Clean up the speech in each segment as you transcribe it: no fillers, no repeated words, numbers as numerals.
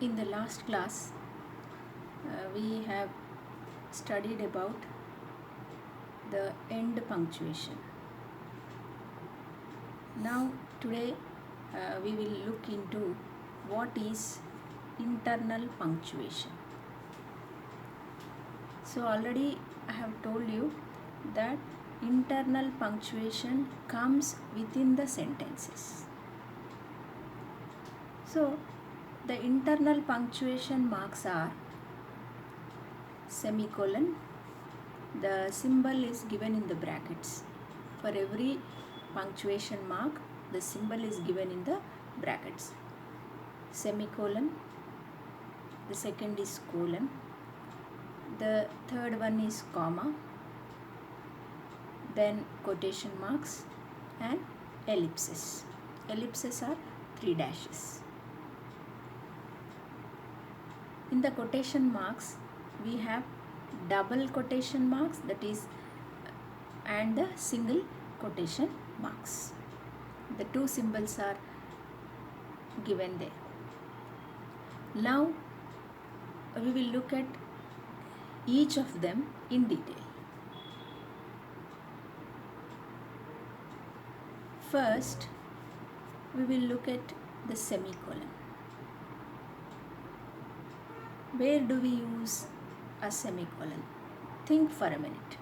In the last class, we have studied about the end punctuation. Now, today we will look into what is internal punctuation. So, already I have told you that internal punctuation comes within the sentences. So, the internal punctuation marks are semicolon. The symbol is given in the brackets. For every punctuation mark, the symbol is given in the brackets. Semicolon. The second is colon. The third one is comma. Then quotation marks and ellipses. Ellipses are 3 dashes. In the quotation marks, we have double quotation marks, that is, and the single quotation marks. The two symbols are given there. Now we will look at each of them in detail. First, we will look at the semicolon. Where do we use a semicolon? Think for a minute.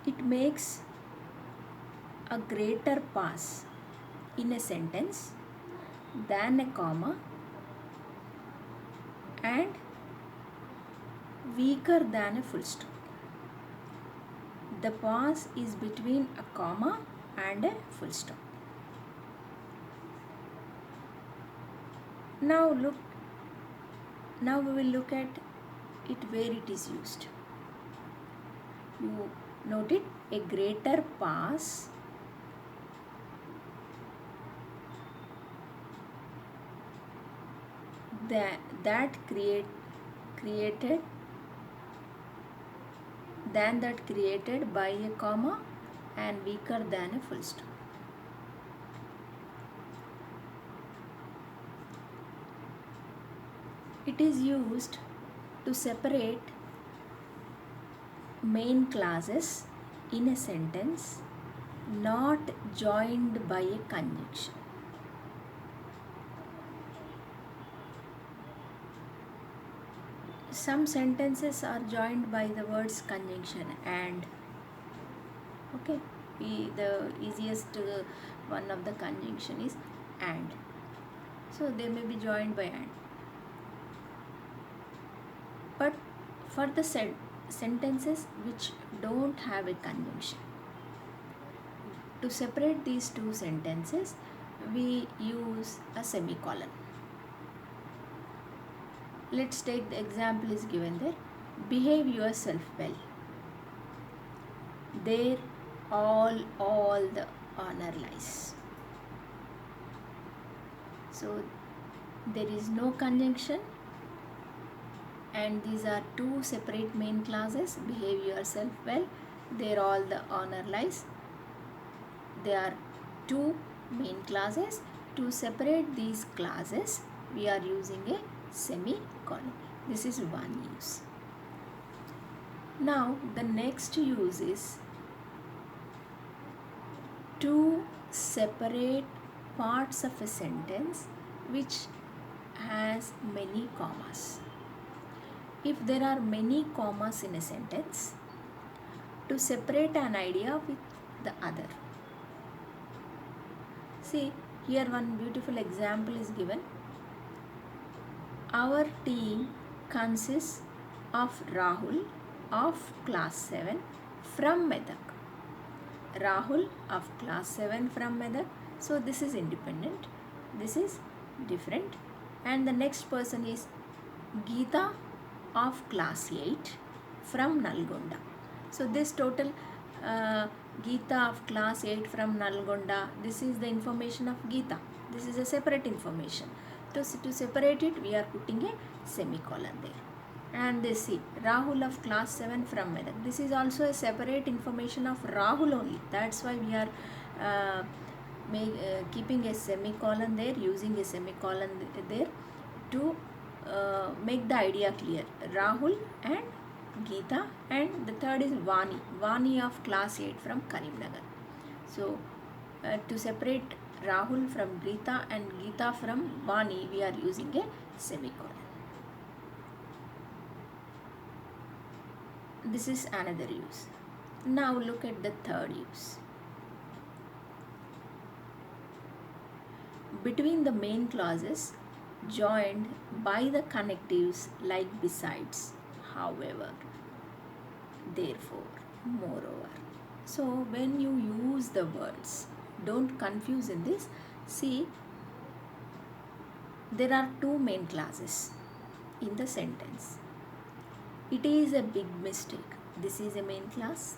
It makes a greater pass in a sentence than a comma and weaker than a full stop. The pause is between a comma and a full stop. Now we will look at it where it is used. You note it, a greater pause that created by a comma and weaker than a full stop. It is used to separate main clauses in a sentence not joined by a conjunction. Some sentences are joined by the words conjunction and. Okay, the easiest one of the conjunction is and. So they may be joined by and. But for the sentences which don't have a conjunction, to separate these two sentences, we use a semicolon. Let's take the example is given there. Behave yourself well. There all the honor lies. So there is no conjunction and these are two separate main clauses. Behave yourself well. There all the honor lies. There are two main clauses. To separate these clauses, we are using a semicolon. This is one use. Now the next use is to separate parts of a sentence which has many commas. If there are many commas in a sentence, to separate an idea with the other. See, here one beautiful example is given. Our team consists of Rahul of class 7 from Medak. Rahul of class 7 from Medak. So this is independent. This is different. And the next person is Geeta of class 8 from Nalgonda. So this total Geeta of class 8 from Nalgonda, this is the information of Geeta. This is a separate information. To separate it, we are putting a semicolon there. And they see Rahul of class 7 from Medak. This is also a separate information of Rahul only. That's why we are uh, keeping a semicolon there, using a semicolon there to make the idea clear. Rahul and Geeta, and the third is Vani. Vani of class 8 from Karimnagar. So to separate Rahul from Geeta and Geeta from Vani, we are using a semicolon. This is another use. Now look at the third use. Between the main clauses joined by the connectives like besides, however, therefore, moreover. So when you use the words, don't confuse in this. See, there are two main clauses in the sentence. It is a big mistake. This is a main clause.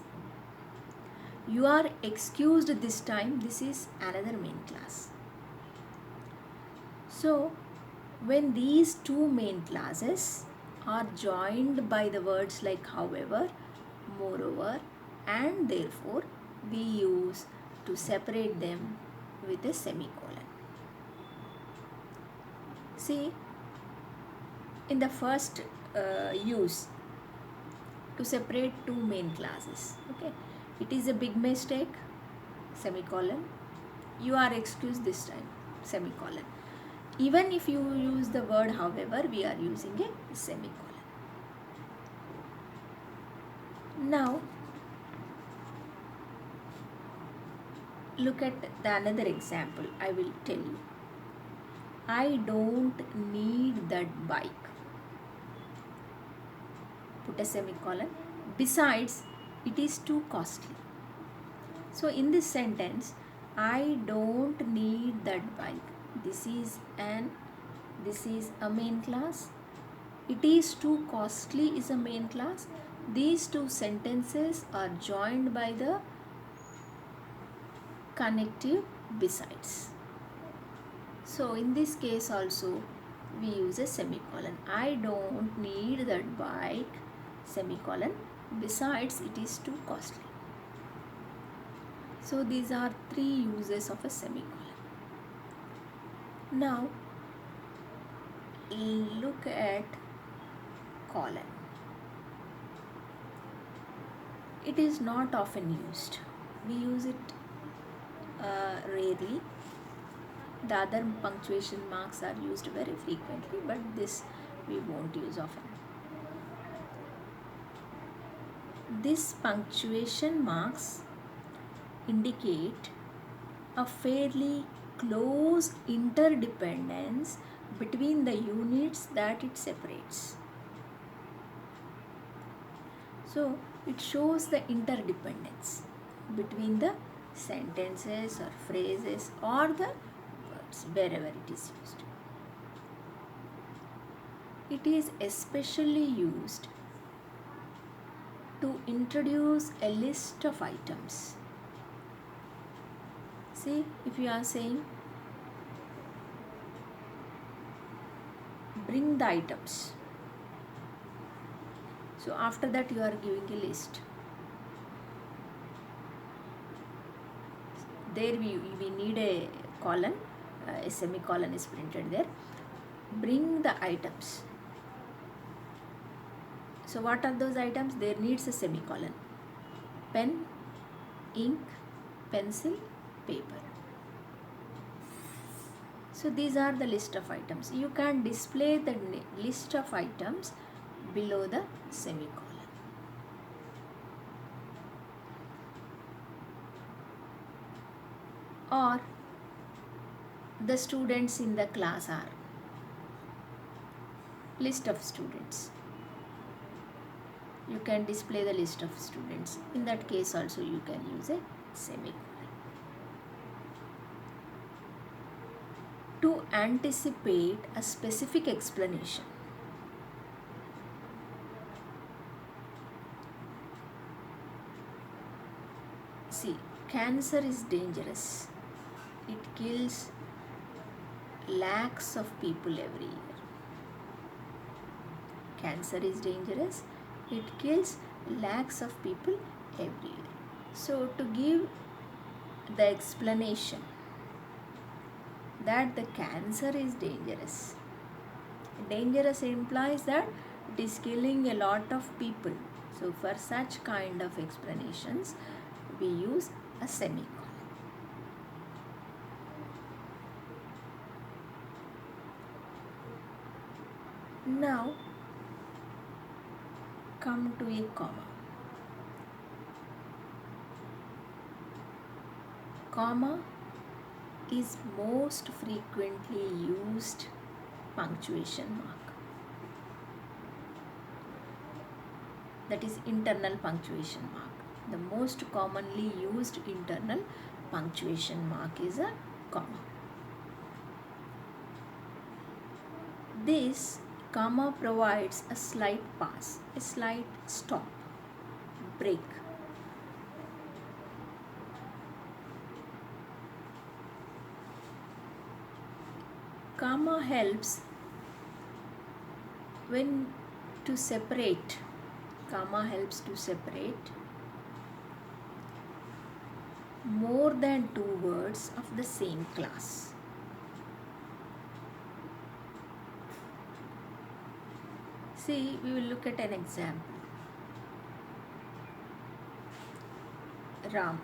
You are excused this time. This is another main clause. So when these two main clauses are joined by the words like however, moreover, and therefore, we use to separate them with a semicolon. See, in the first use, to separate two main clauses, okay, it is a big mistake, semicolon. You are excused this time, semicolon. Even if you use the word however, we are using a semicolon. Now look at the another example. I will tell you. I don't need that bike. Put a semicolon. Besides, it is too costly. So in this sentence, I don't need that bike. This is a main clause. It is too costly is a main clause. These two sentences are joined by the connective besides. So in this case also we use a semicolon. I don't need that bike, semicolon. Besides, it is too costly. So these are three uses of a semicolon. Now look at colon. It is not often used. We use it rarely. The other punctuation marks are used very frequently, but this we won't use often. These punctuation marks indicate a fairly close interdependence between the units that it separates. So it shows the interdependence between the sentences or phrases or the words wherever it is used. It is especially used to introduce a list of items. See, if you are saying bring the items, so after that you are giving a list. There we need a colon, a semicolon is printed there. Bring the items. So what are those items? There needs a semicolon. Pen, ink, pencil, paper. So these are the list of items. You can display the list of items below the semicolon. Or the students in the class are list of students. You can display the list of students. In that case also you can use a semicolon. To anticipate a specific explanation. See, cancer is dangerous. It kills lakhs of people every year. cancer is dangerous? It kills lakhs of people every year. So to give the explanation that the cancer is dangerous, dangerous implies that it is killing a lot of people. So for such kind of explanations, we use a semicolon. Now come to a comma. Comma is most frequently used punctuation mark. That is internal punctuation mark. The most commonly used internal punctuation mark is a comma. This comma provides a slight pause, a slight stop, break. Comma helps when to separate. Comma helps to separate more than two words of the same class. See, we will look at an example. Ram,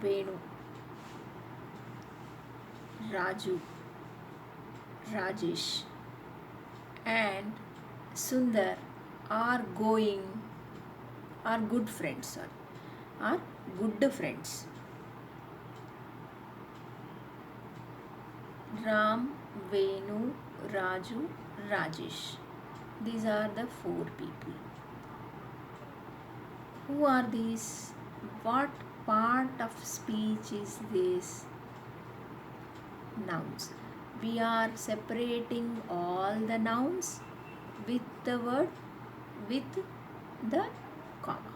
Venu, Raju, Rajesh and Sundar are good friends, are good friends. Ram, Venu, Raju, Rajesh. These are the four people. Who are these? What part of speech is this? Nouns. We are separating all the nouns with the word, with the comma.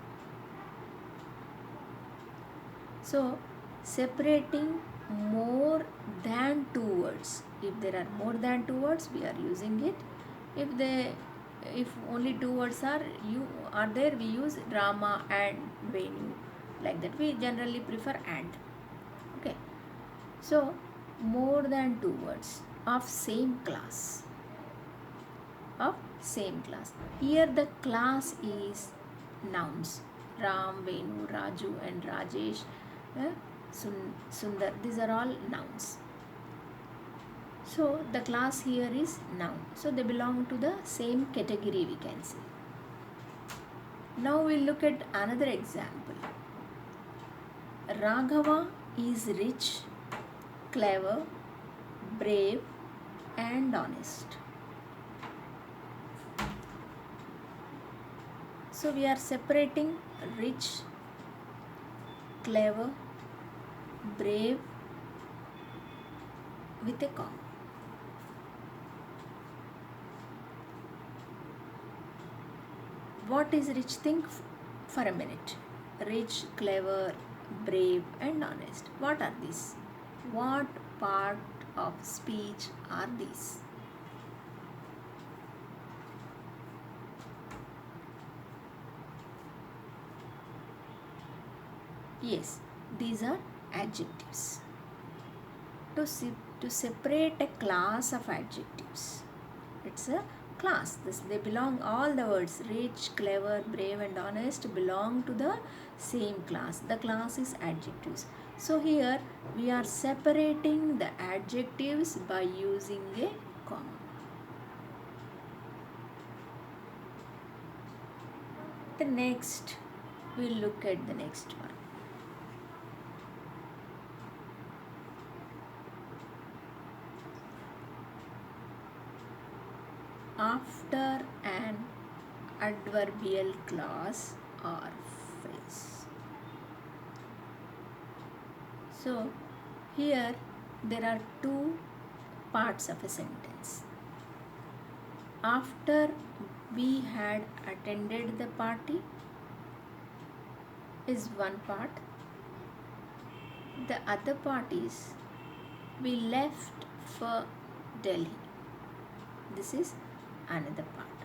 So, separating more than two words. If there are more than two words, we are using it. If only two words are there, we use Rama and Venu. Like that, we generally prefer and. Okay. So, more than two words of same class. Here the class is nouns. Ram, Venu, Raju and Rajesh, Sundar. These are all nouns. So the class here is noun. So they belong to the same category, we can say. Now we'll look at another example. Raghava is rich, clever, brave and honest. So we are separating rich, clever, brave with a comma. What is rich? Think for a minute. Rich, clever, brave and honest. What are these? What part of speech are these? Yes, these are adjectives. To separate a class of adjectives, it's a class. They belong, all the words rich, clever, brave and honest belong to the same class. The class is adjectives. So here we are separating the adjectives by using a comma. The next, we'll look at the next one. After an adverbial clause or phrase. So here there are two parts of a sentence. After we had attended the party is one part. The other part is we left for Delhi. this is another part.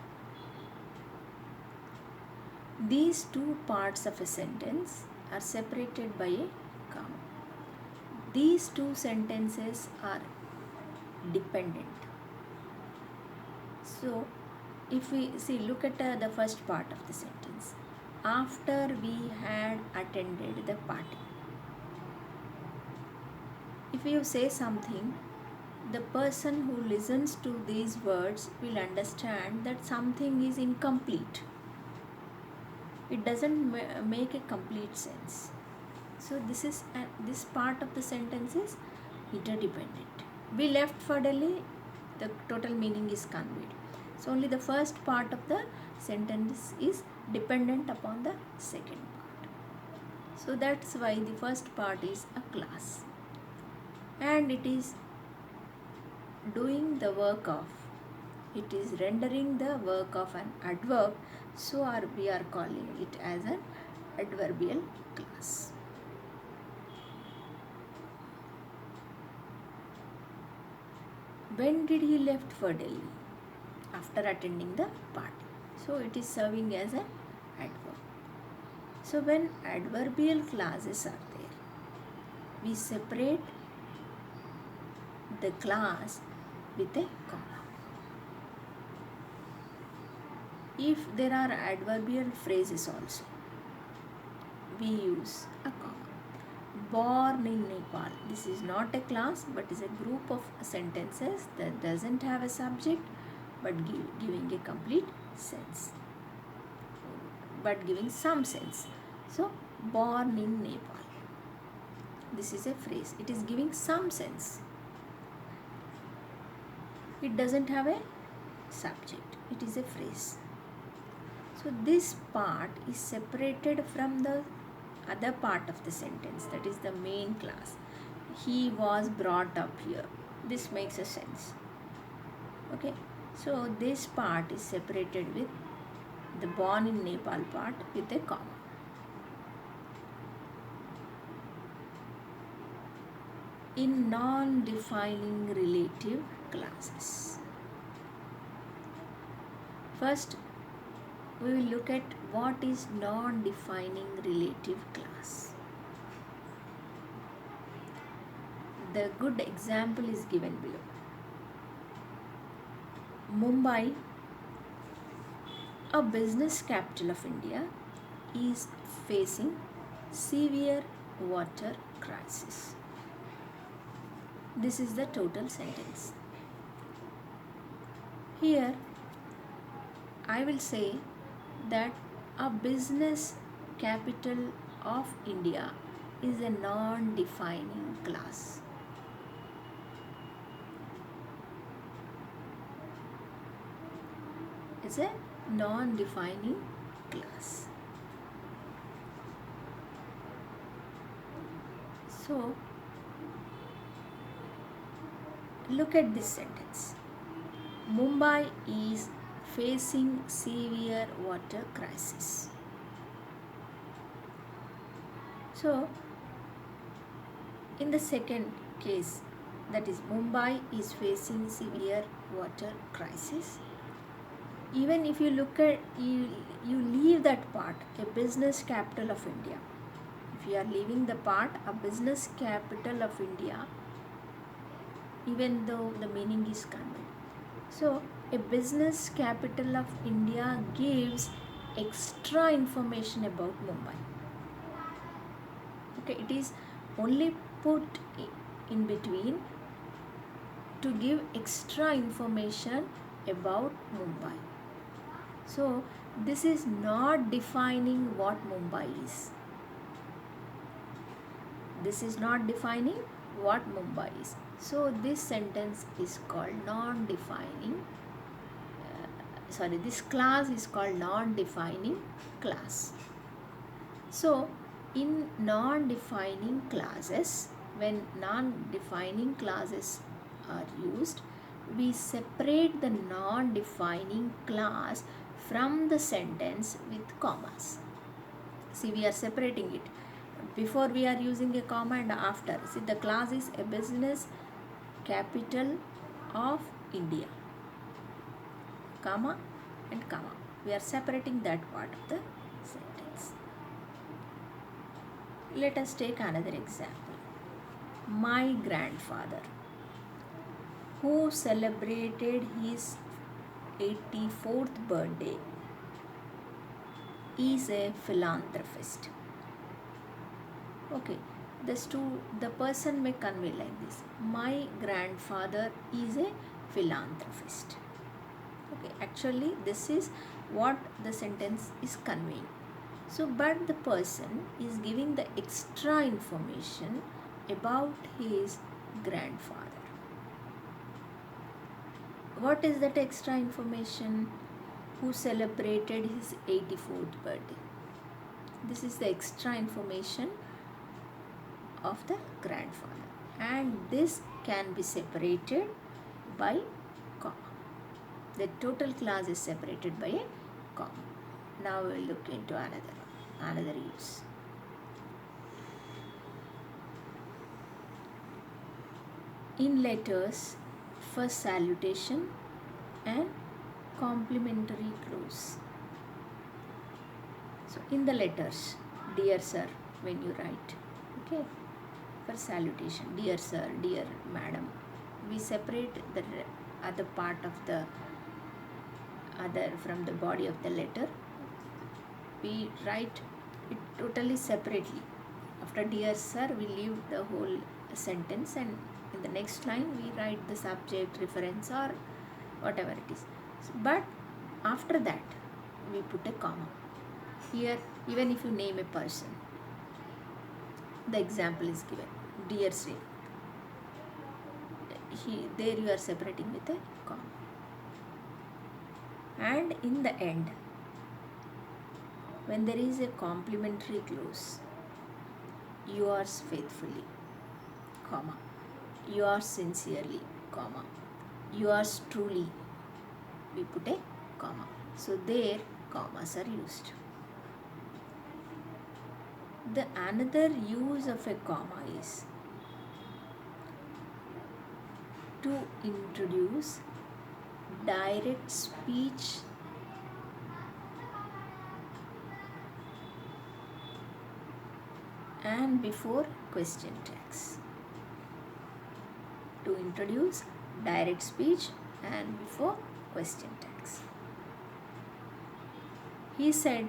These two parts of a sentence are separated by a comma. These two sentences are dependent. So if we see, look at the first part of the sentence. After we had attended the party. If you say something, the person who listens to these words will understand that something is incomplete. It doesn't make a complete sense. So this part of the sentence is interdependent. We left for Delhi, the total meaning is conveyed. So only the first part of the sentence is dependent upon the second part. So that's why the first part is a class. And it is doing the work of, it is rendering the work of an adverb. So we are calling it as an adverbial class. When did he left for Delhi? After attending the party. So it is serving as an adverb. So when adverbial clauses are there, we separate the class with a comma. If there are adverbial phrases also, we use a comma. Born in Nepal. This is not a class but is a group of sentences that doesn't have a subject but giving a complete sense, but giving some sense. So born in Nepal. This is a phrase. It is giving some sense. It doesn't have a subject. It is a phrase. So this part is separated from the other part of the sentence, that is the main class. He was brought up here. This makes a sense. Okay. So this part is separated with the born in Nepal part with a comma. In non-defining relative clauses. First, we will look at what is non-defining relative clause. The good example is given below. Mumbai, a business capital of India, is facing severe water crisis. This is the total sentence. Here, I will say that a business capital of India is a non-defining clause. It's a non-defining clause. So, look at this sentence. Mumbai is facing severe water crisis. So, in the second case, that is Mumbai is facing severe water crisis. Even if you look at, you leave that part, a business capital of India. If you are leaving the part, a business capital of India, even though the meaning is conveyed. So, a business capital of India gives extra information about Mumbai. Okay, it is only put in between to give extra information about Mumbai. So, this is not defining what Mumbai is. This is not defining what Mumbai is. So, this sentence is called non-defining. This clause is called non-defining clause. So, in non-defining clauses, when non-defining clauses are used, we separate the non-defining clause from the sentence with commas. See, we are separating it. Before we are using a comma and after. See, the clause is a business capital of India. comma and comma. We are separating that part of the sentence. Let us take another example. My grandfather, who celebrated his 84th birthday, is a philanthropist. Okay, the person may convey like this: my grandfather is a philanthropist. Okay, actually this is what the sentence is conveying. So, but the person is giving the extra information about his grandfather. What is that extra information? Who celebrated his 84th birthday. This is the extra information of the grandfather, and this can be separated by comma. The total clause is separated by a comma. Now we will look into another use. In letters for salutation and complimentary clause. So in the letters, dear sir, when you write, okay, for salutation, dear sir, dear madam, we separate the other part of the other from the body of the letter. We write it totally separately. After dear sir, we leave the whole sentence, and in the next line we write the subject, reference, or whatever it is. But after that we put a comma. Here, even if you name a person, the example is given, dear Sri. There you are separating with a comma. And in the end, when there is a complimentary clause, yours faithfully, comma, yours sincerely, comma, yours truly, we put a comma. So there commas are used. The another use of a comma is to introduce direct speech and before question tags. To introduce direct speech and before question tags. He said,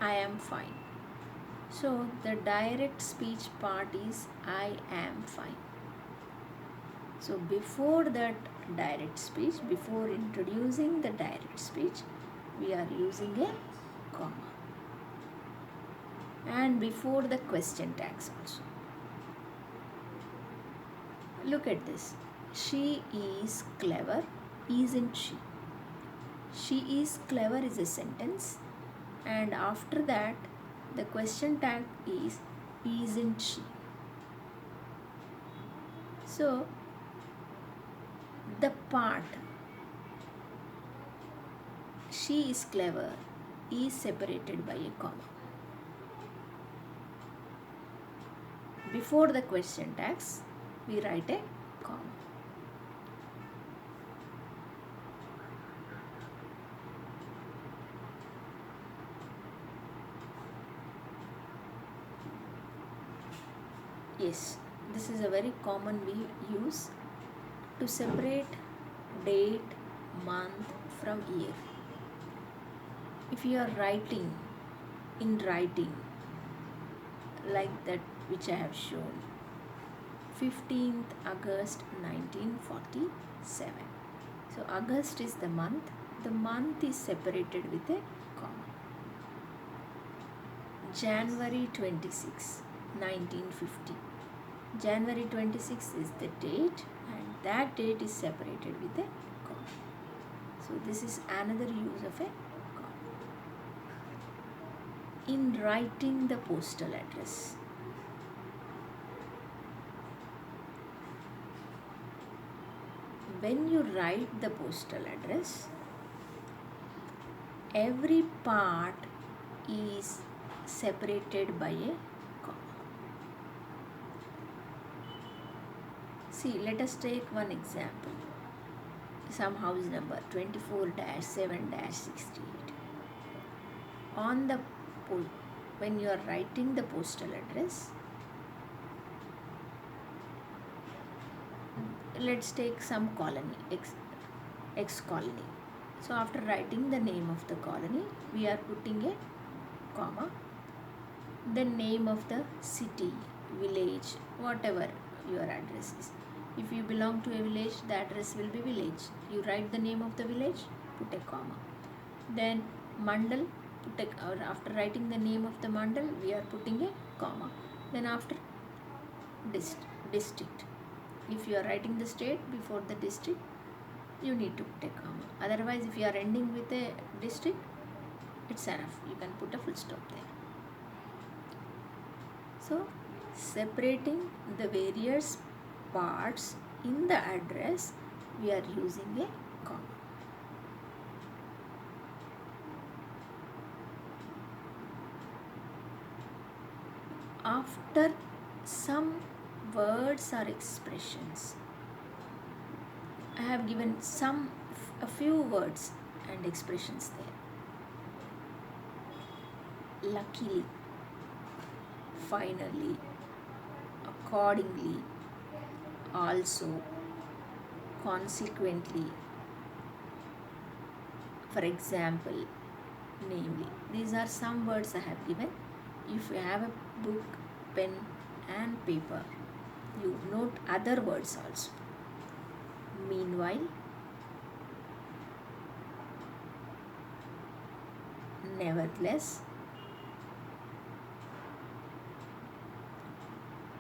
I am fine. So the direct speech part is I am fine. So before that direct speech, before introducing the direct speech, we are using a comma. And before the question tags also. Look at this. She is clever, isn't she? She is clever is a sentence, and after that the question tag is isn't she? So the part she is clever is separated by a comma. Before the question tags, we write a comma. Yes, this is a very common we use to separate date, month from year. If you are writing in writing like that which I have shown, 15th August 1947. So August is the month is separated with a comma. January 26, 1950. January 26 is the date, and that date is separated with a comma. So this is another use of a comma. In writing the postal address, when you write the postal address, every part is separated by a comma. See, let us take one example. some house number 24-7-68. On the when you are writing the postal address, let's take some colony, X colony. So after writing the name of the colony, we are putting a comma. The name of the city, village, whatever your address is. If you belong to a village, the address will be village. You write the name of the village, put a comma. Then mandal, after writing the name of the mandal, we are putting a comma. Then after district, if you are writing the state before the district, you need to put a comma. Otherwise, if you are ending with a district, it's enough. You can put a full stop there. So, separating the various parts in the address, we are using a comma. After some words or expressions, I have given a few words and expressions there. Luckily, finally, accordingly, also, consequently, for example, namely. These are some words I have given. If you have a book, pen and paper, you note other words also. Meanwhile, nevertheless,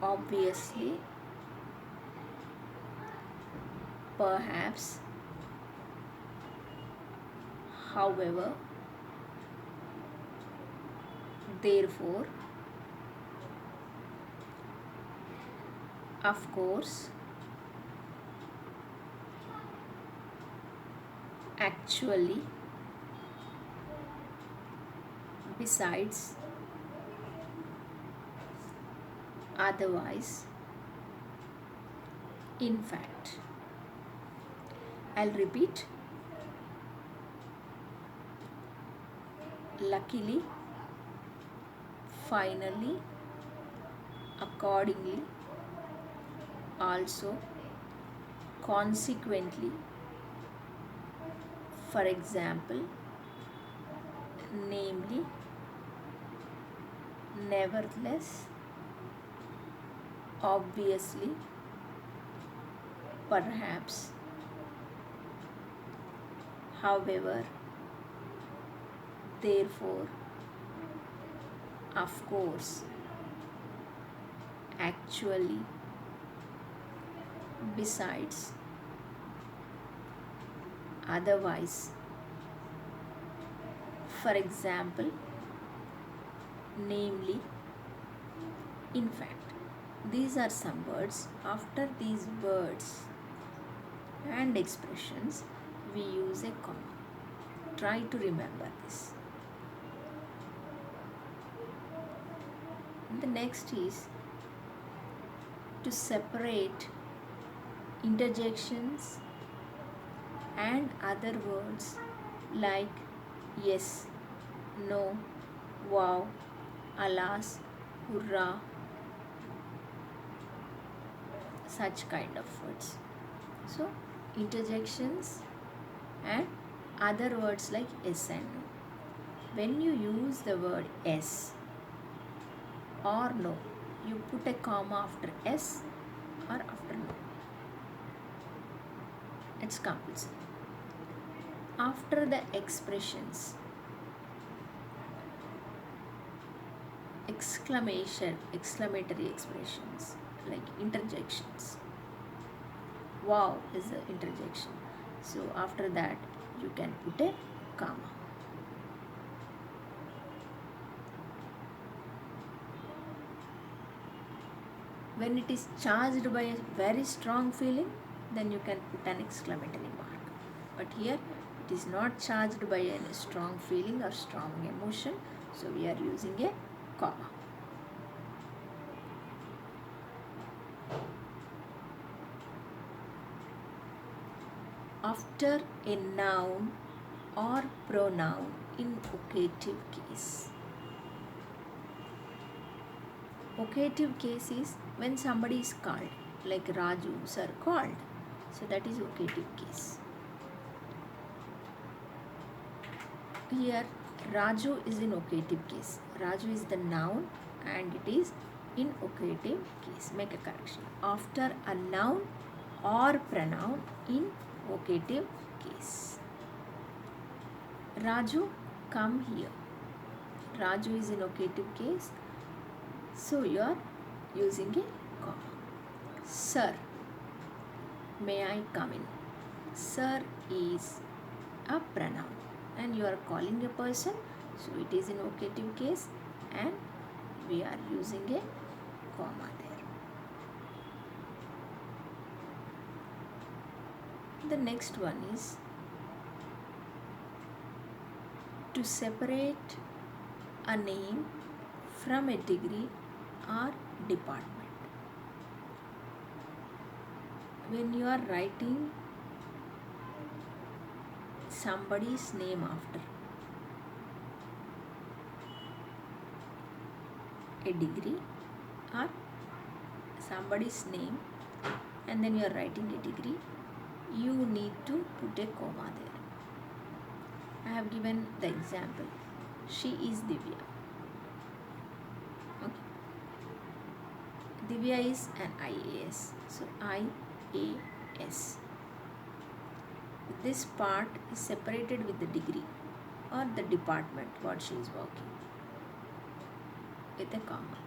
obviously, perhaps, however, therefore, of course, actually, besides, otherwise, in fact. I'll repeat. Luckily, finally, accordingly, also, consequently, for example, namely, nevertheless, obviously, perhaps, however, therefore, of course, actually, besides, otherwise, for example, namely, in fact. These are some words. After these words and expressions, we use a comma. Try to remember this. The next is to separate interjections and other words like yes, no, wow, alas, hurrah, such kind of words. So, interjections and other words like yes and no. When you use the word yes or no, you put a comma after yes or after no. It's compulsory. After the expressions, exclamatory expressions like interjections. Wow is the interjection. So after that, you can put a comma. When it is charged by a very strong feeling, then you can put an exclamatory mark. But here, it is not charged by a strong feeling or strong emotion, so we are using a comma. after a noun or pronoun in vocative case. Vocative case is when somebody is called, like Raju sir called. So that is vocative case. Here Raju is in vocative case. Raju is the noun and it is in vocative case. Make a correction. After a noun or pronoun in vocative case. Raju, come here. Raju is in vocative case. So you are using a comma. Sir, may I come in? Sir is a pronoun and you are calling a person, so it is in vocative case and we are using a comma there. The next one is to separate a name from a degree or department. When you are writing somebody's name after a degree or somebody's name and then you are writing a degree, you need to put a comma there. I have given the example. She is Divya. Okay. Divya is an IAS. So IAS. This part is separated with the degree or the department what she is working with a comma.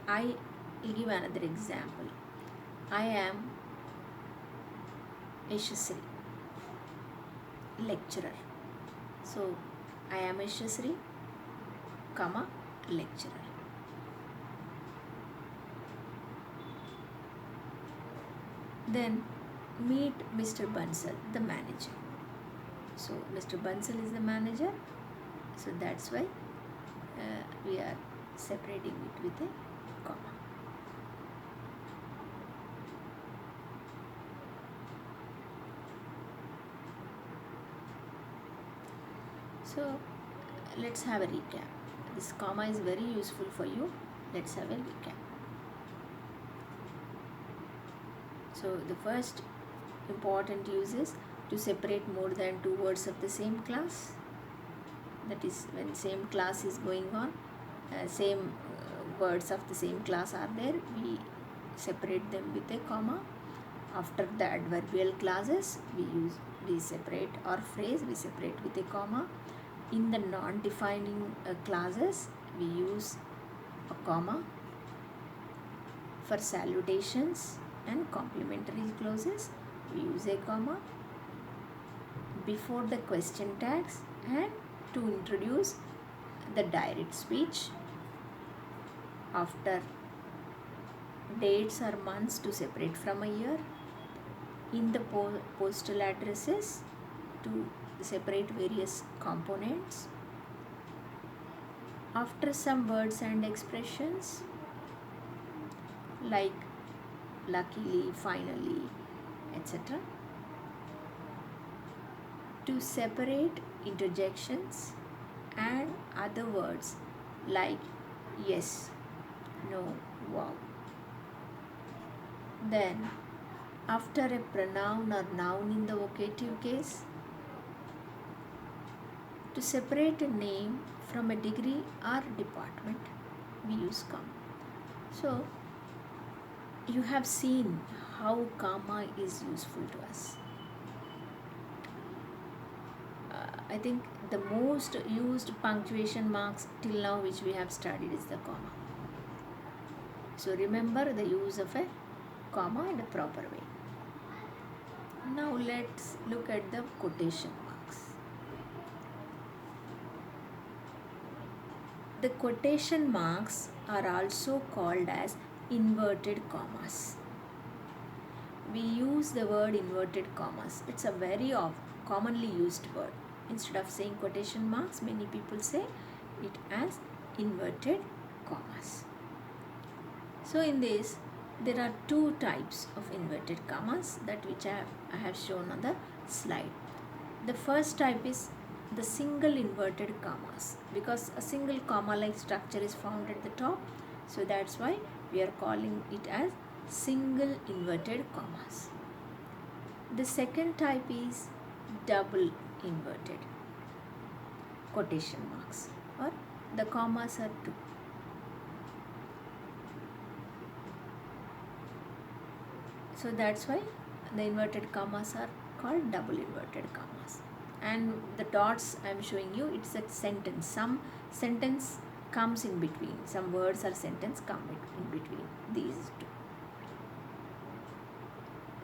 I will give another example. I am Yashasri, lecturer. So I am Yashasri, comma, lecturer. Then meet Mr. Bansal, the manager. So Mr. Bansal is the manager. So that's why we are separating it with a comma. So let's have a recap. This comma is very useful for you. Let's have a recap. So the first important use is to separate more than two words of the same class. That is, when same class is going on, same words of the same class are there, we separate them with a comma. After the adverbial clauses, we separate, or phrase we separate with a comma. In the non-defining clauses, we use a comma. For salutations and complimentary clauses, we use a comma. Before the question tags and to introduce the direct speech. After dates or months to separate from a year. In the postal addresses to separate various components. After some words and expressions like luckily, finally, etc. To separate interjections and other words like yes, no, wow. Then after a pronoun or noun in the vocative case, to separate a name from a degree or department, we use comma. So you have seen how comma is useful to us. I think the most used punctuation marks till now which we have studied is the comma. So remember the use of a comma in a proper way. Now let's look at the quotation marks. The quotation marks are also called as inverted commas. We use the word inverted commas. It's a very commonly used word. Instead of saying quotation marks, many people say it as inverted commas. So in this, There are two types of inverted commas that which I have shown on the slide. The first type is the single inverted commas, because a single comma like structure is found at the top, so that's why we are calling it as single inverted commas. The second type is double inverted quotation marks, or the commas are two. So that's why the inverted commas are called double inverted commas. And the dots I am showing you, it's a sentence. Some sentence comes in between. Some words or sentence come in between these two.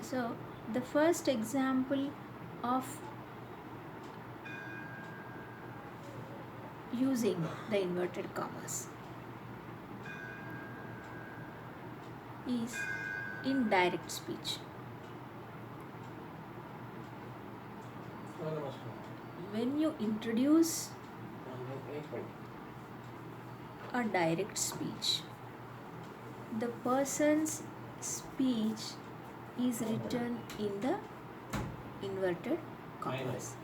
So the first example of using the inverted commas is in direct speech. When you introduce a direct speech, the person's speech is written in the inverted commas.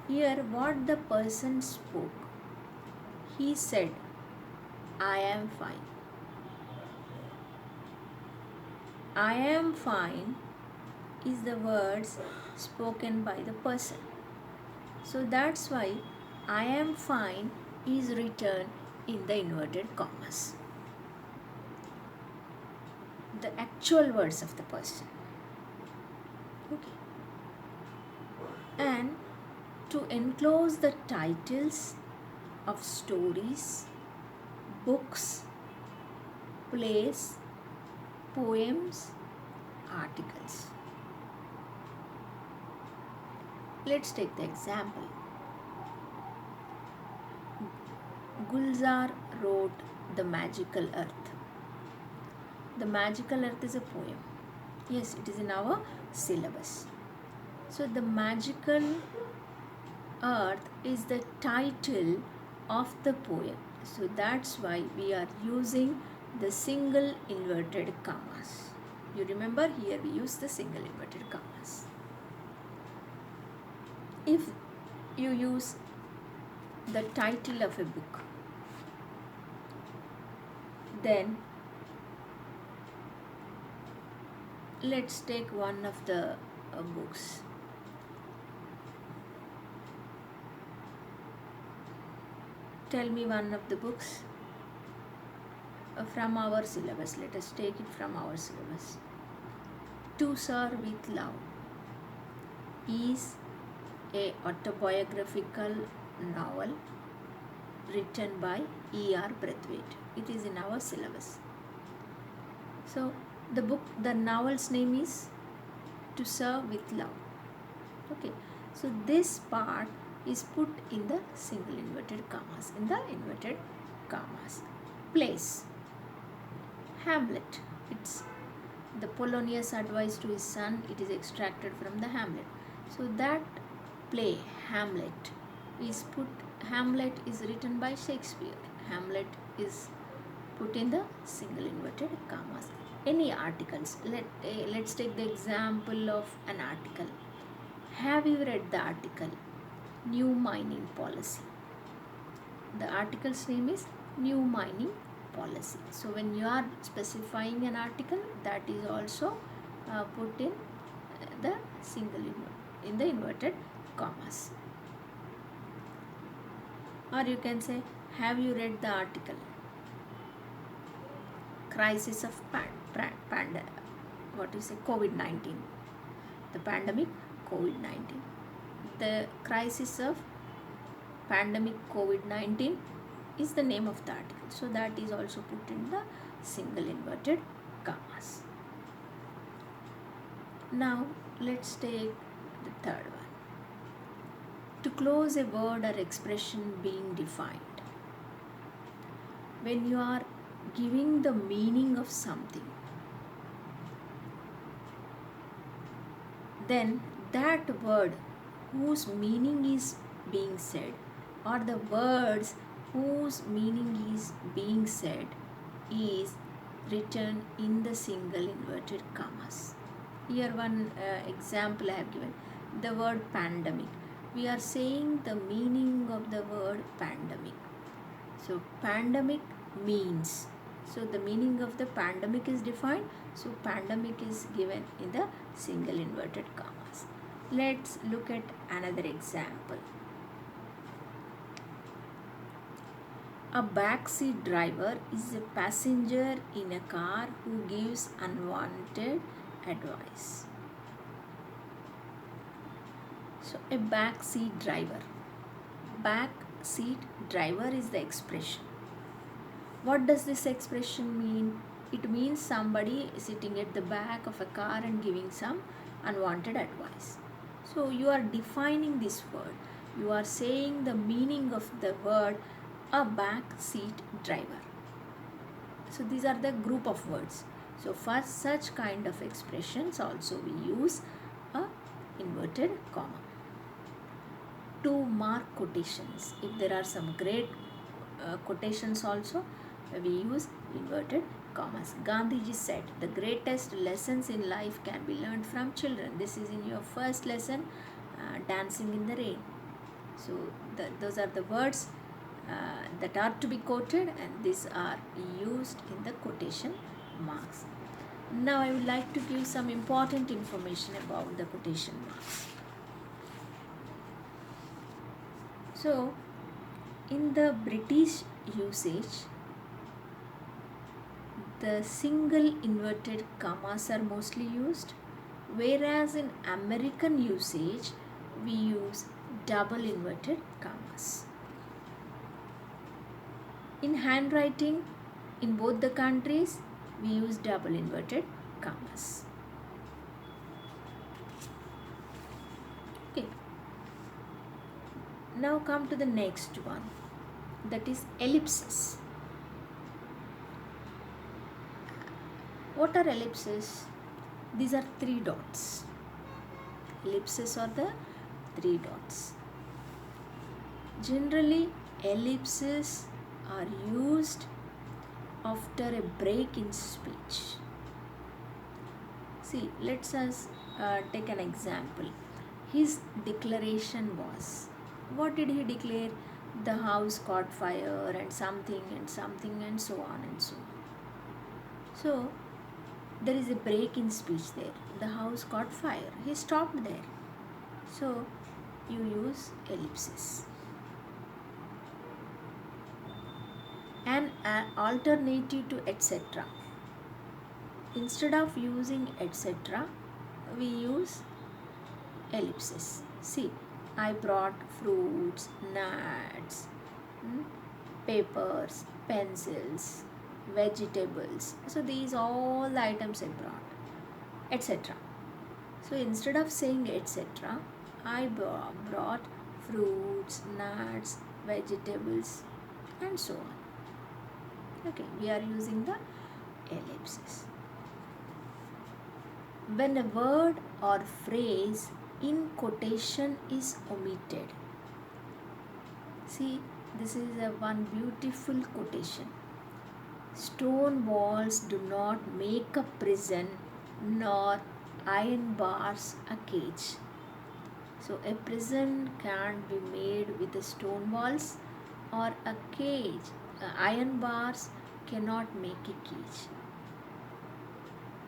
Here, what the person spoke, he said, I am fine. I am fine is the words spoken by the person. So that's why I am fine is written in the inverted commas. The actual words of the person. Okay. And to enclose the titles of stories, books, plays, poems, articles. Let's take the example. Gulzar wrote The Magical Earth. The Magical Earth is a poem. Yes, it is in our syllabus. So the Magical Earth is the title of the poem. So that's why we are using the single inverted commas. You remember, here we use the single inverted commas. If you use the title of a book, then let's take one of the books. Tell me one of the books from our syllabus. Let us take it from our syllabus. To Sir with Love is a autobiographical novel written by E.R. Braithwaite. It is in our syllabus. So the novel's name is To Sir with Love. Okay. So this part is put in the single inverted commas. In the inverted commas. Plays. Hamlet. It's the Polonius advice to his son. It is extracted from the Hamlet. So that play, Hamlet, is written by Shakespeare. Hamlet is put in the single inverted commas. Any articles. Let's take the example of an article. Have you read the article New Mining Policy? The article's name is New Mining Policy. So when you are specifying an article, that is also put in the in the inverted commas. Or you can say, have you read the article Crisis of COVID-19? The pandemic COVID-19. The crisis of pandemic COVID-19 is the name of the article. So that is also put in the single inverted commas. Now let's take the third one. To close a word or expression being defined. When you are giving the meaning of something, then that word whose meaning is being said, or the words whose meaning is being said, is written in the single inverted commas. Here one example I have given, the word pandemic. We are saying the meaning of the word pandemic. So pandemic means, so the meaning of the pandemic is defined, so pandemic is given in the single inverted commas. Let's look at another example. A backseat driver is a passenger in a car who gives unwanted advice. So a backseat driver. Backseat driver is the expression. What does this expression mean? It means somebody sitting at the back of a car and giving some unwanted advice. So you are defining this word. You are saying the meaning of the word a back seat driver. So these are the group of words. So for such kind of expressions also we use a inverted comma. To mark quotations, if there are some great quotations also, we use inverted commas. Gandhiji said the greatest lessons in life can be learned from children. This is in your first lesson, dancing in the rain. So those are the words that are to be quoted, and these are used in the quotation marks. Now I would like to give some important information about the quotation marks. So in the British usage, the single inverted commas are mostly used, whereas in American usage we use double inverted commas. In handwriting, in both the countries, we use double inverted commas. Okay. Now come to the next one, that is ellipses. What are ellipses? These are three dots. Ellipses are the three dots. Generally, ellipses are used after a break in speech. See, let's us take an example. His declaration was, what did he declare? The house caught fire and something and something and so on and so on. So there is a break in speech there. The house caught fire. He stopped there. So you use ellipses. An alternative to etc. Instead of using etc., we use ellipses. See, I brought fruits, nuts, papers, pencils, vegetables. So these all the items I brought, etc. So instead of saying etc., I brought fruits, nuts, vegetables, and so on. Okay, we are using the ellipses. When a word or phrase in quotation is omitted. See, this is one beautiful quotation. Stone walls do not make a prison, nor iron bars a cage. So a prison can't be made with the stone walls, or a cage, iron bars cannot make a cage.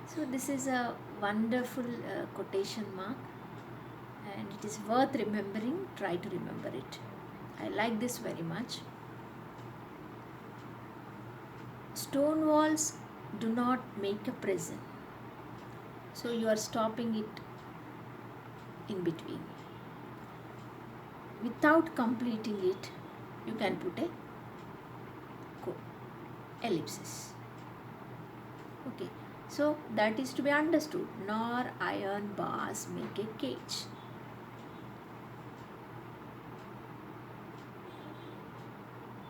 So this is a wonderful quotation mark, and it is worth remembering. Try to remember it. I like this very much. Stone walls do not make a prison. So you are stopping it in between. Without completing it, you can put a ellipsis. Okay, so that is to be understood. Nor iron bars make a cage.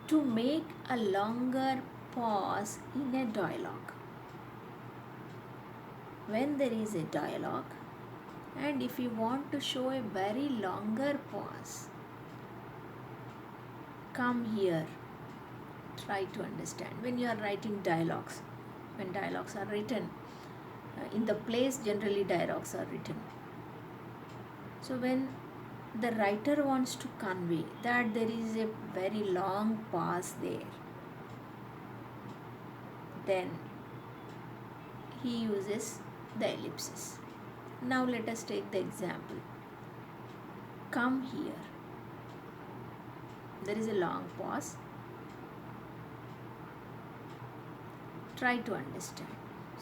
To make a longer pause in a dialogue. When there is a dialogue, and if you want to show a very longer pause, come here. Try to understand when you are writing dialogues. when dialogues are written. In the plays, generally dialogues are written. So when the writer wants to convey that there is a very long pause there, then he uses the ellipsis. Now let us take the example. Come here. There is a long pause. Try to understand.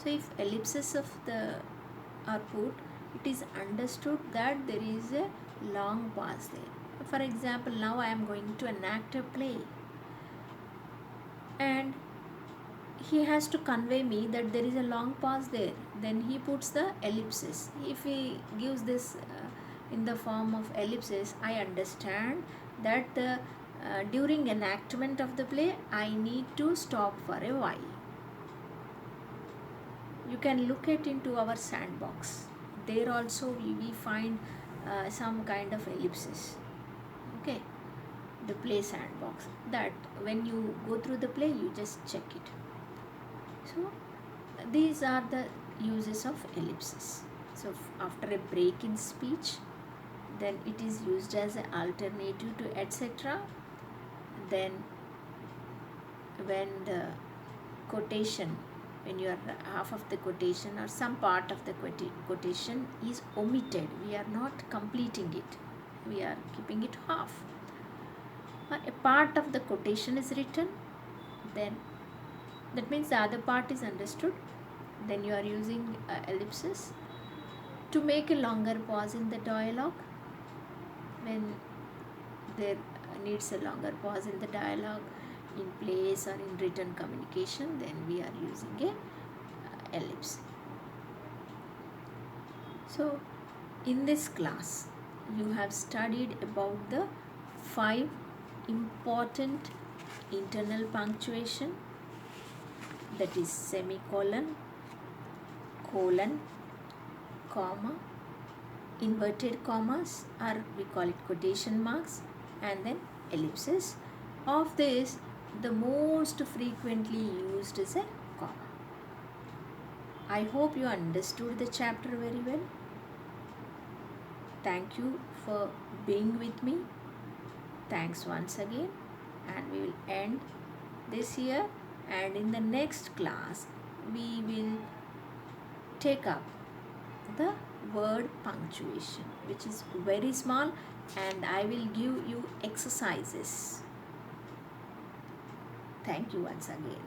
So if ellipses of the are put, it is understood that there is a long pause there. For example, now I am going to enact a play, and he has to convey me that there is a long pause there. Then he puts the ellipsis. If he gives this in the form of ellipsis, I understand that during enactment of the play, I need to stop for a while. You can look at into our sandbox. There also we find some kind of ellipsis. Okay, the play sandbox, that when you go through the play, you just check it. So these are the uses of ellipsis. So after a break in speech, then it is used as an alternative to etc. Then when the quotation, when your half of the quotation or some part of the quotation is omitted, we are not completing it, we are keeping it half. A part of the quotation is written, then that means the other part is understood, then you are using ellipsis. To make a longer pause in the dialogue, when there needs a longer pause in the dialogue in plays or in written communication, then we are using a ellipse. So in this class you have studied about the 5 important internal punctuation, that is semicolon, colon, comma, inverted commas, or we call it quotation marks, and then ellipsis. Of this, the most frequently used is a comma. I hope you understood the chapter very well. Thank you for being with me. Thanks once again, and we will end this here, and in the next class we will take up the word punctuation, which is very small, and I will give you exercises. Thank you once again.